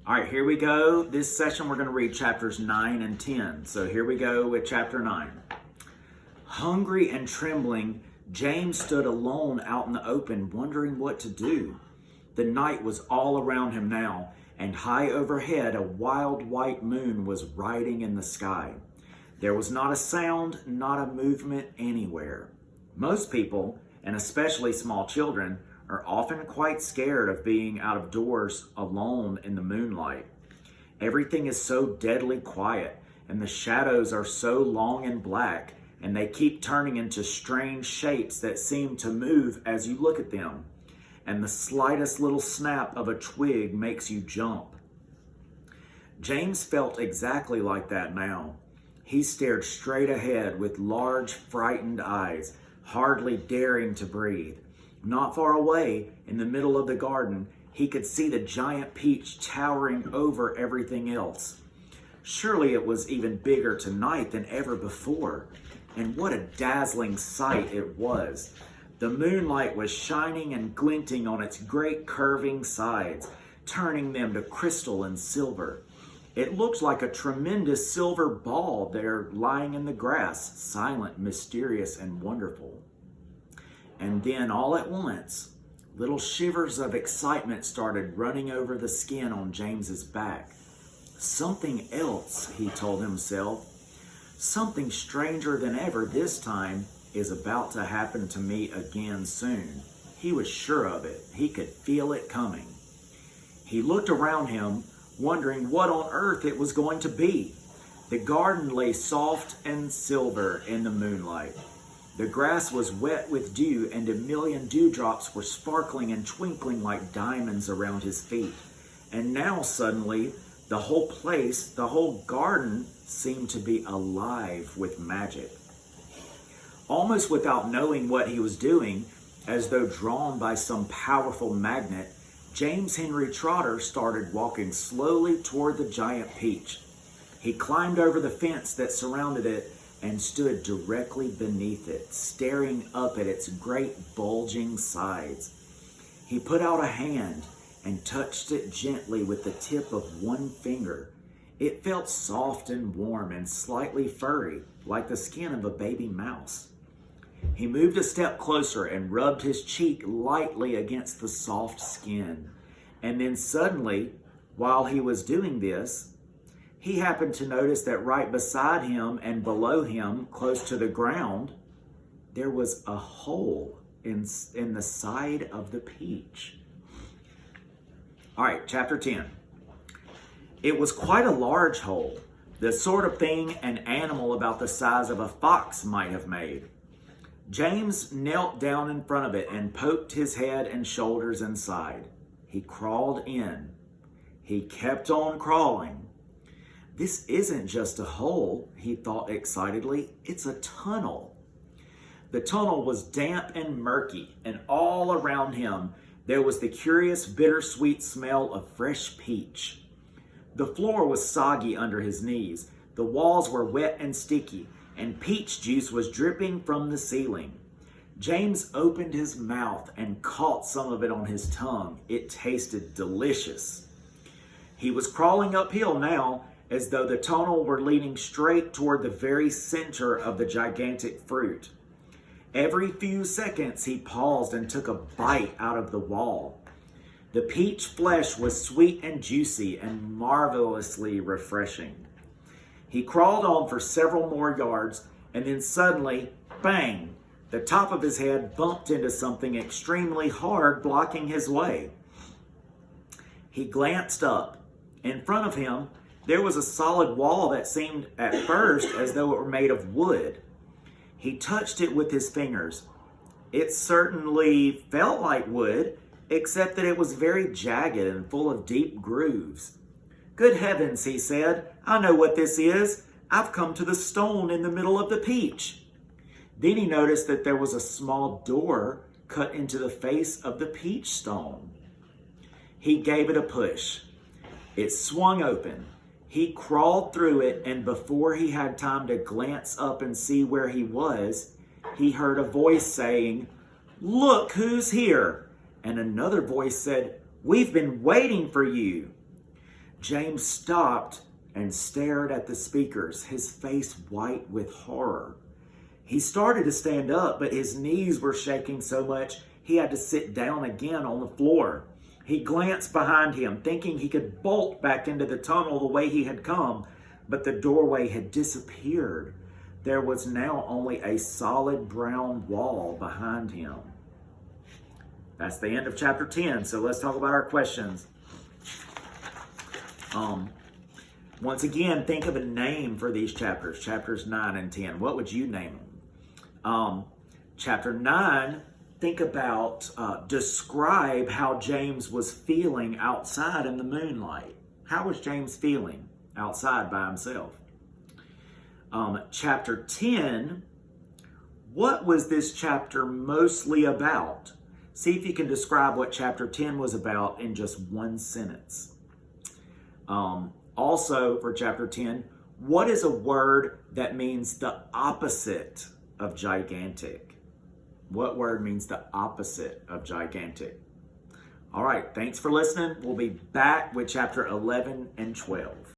All right, here we go. This session we're going to read chapters 9 and 10. So here we go with chapter 9. Hungry and trembling, James stood alone out in the open, wondering what to do. The night was all around him now, and high overhead a wild white moon was riding in the sky. There was not a sound, not a movement anywhere. Most people, and especially small children, are often quite scared of being out of doors alone in the moonlight. Everything is so deadly quiet, and the shadows are so long and black, and they keep turning into strange shapes that seem to move as you look at them. And the slightest little snap of a twig makes you jump. James felt exactly like that now. He stared straight ahead with large, frightened eyes, hardly daring to breathe. Not far away, in the middle of the garden, he could see the giant peach towering over everything else. Surely it was even bigger tonight than ever before. And what a dazzling sight it was. The moonlight was shining and glinting on its great curving sides, turning them to crystal and silver. It looked like a tremendous silver ball there lying in the grass, silent, mysterious, and wonderful. And then all at once, little shivers of excitement started running over the skin on James's back. Something else, he told himself. Something stranger than ever this time is about to happen to me again soon. He was sure of it. He could feel it coming. He looked around him, wondering what on earth it was going to be. The garden lay soft and silver in the moonlight. The grass was wet with dew, and a million dewdrops were sparkling and twinkling like diamonds around his feet. And now suddenly, the whole place, the whole garden, seemed to be alive with magic. Almost without knowing what he was doing, as though drawn by some powerful magnet, James Henry Trotter started walking slowly toward the giant peach. He climbed over the fence that surrounded it and stood directly beneath it, staring up at its great bulging sides. He put out a hand and touched it gently with the tip of one finger. It felt soft and warm and slightly furry, like the skin of a baby mouse. He moved a step closer and rubbed his cheek lightly against the soft skin. And then suddenly, while he was doing this, he happened to notice that right beside him and below him, close to the ground, there was a hole in the side of the peach. All right, chapter 10. It was quite a large hole, the sort of thing an animal about the size of a fox might have made. James knelt down in front of it and poked his head and shoulders inside. He crawled in. He kept on crawling. This isn't just a hole, he thought excitedly. It's a tunnel. The tunnel was damp and murky, and all around him there was the curious bittersweet smell of fresh peach. The floor was soggy under his knees. The walls were wet and sticky, and peach juice was dripping from the ceiling. James opened his mouth and caught some of it on his tongue. It tasted delicious. He was crawling uphill now, as though the tunnel were leading straight toward the very center of the gigantic fruit. Every few seconds he paused and took a bite out of the wall. The peach flesh was sweet and juicy and marvelously refreshing. He crawled on for several more yards, and then suddenly, bang, the top of his head bumped into something extremely hard, blocking his way. He glanced up. In front of him, there was a solid wall that seemed at first as though it were made of wood. He touched it with his fingers. It certainly felt like wood, except that it was very jagged and full of deep grooves. "Good heavens," he said, "I know what this is. I've come to the stone in the middle of the peach." Then he noticed that there was a small door cut into the face of the peach stone. He gave it a push. It swung open. He crawled through it, and before he had time to glance up and see where he was, he heard a voice saying, "Look who's here!" And another voice said, "We've been waiting for you." James stopped and stared at the speakers, his face white with horror. He started to stand up, but his knees were shaking so much he had to sit down again on the floor. He glanced behind him, thinking he could bolt back into the tunnel the way he had come, but the doorway had disappeared. There was now only a solid brown wall behind him. That's the end of chapter 10. So let's talk about our questions. Once again, think of a name for these chapters, chapters 9 and 10. What would you name them? Chapter 9, think about, describe how James was feeling outside in the moonlight. How was James feeling outside by himself? Chapter 10, what was this chapter mostly about? See if you can describe what chapter 10 was about in just one sentence. Also, for chapter 10, what is a word that means the opposite of gigantic? What word means the opposite of gigantic? All right, thanks for listening. We'll be back with chapter 11 and 12.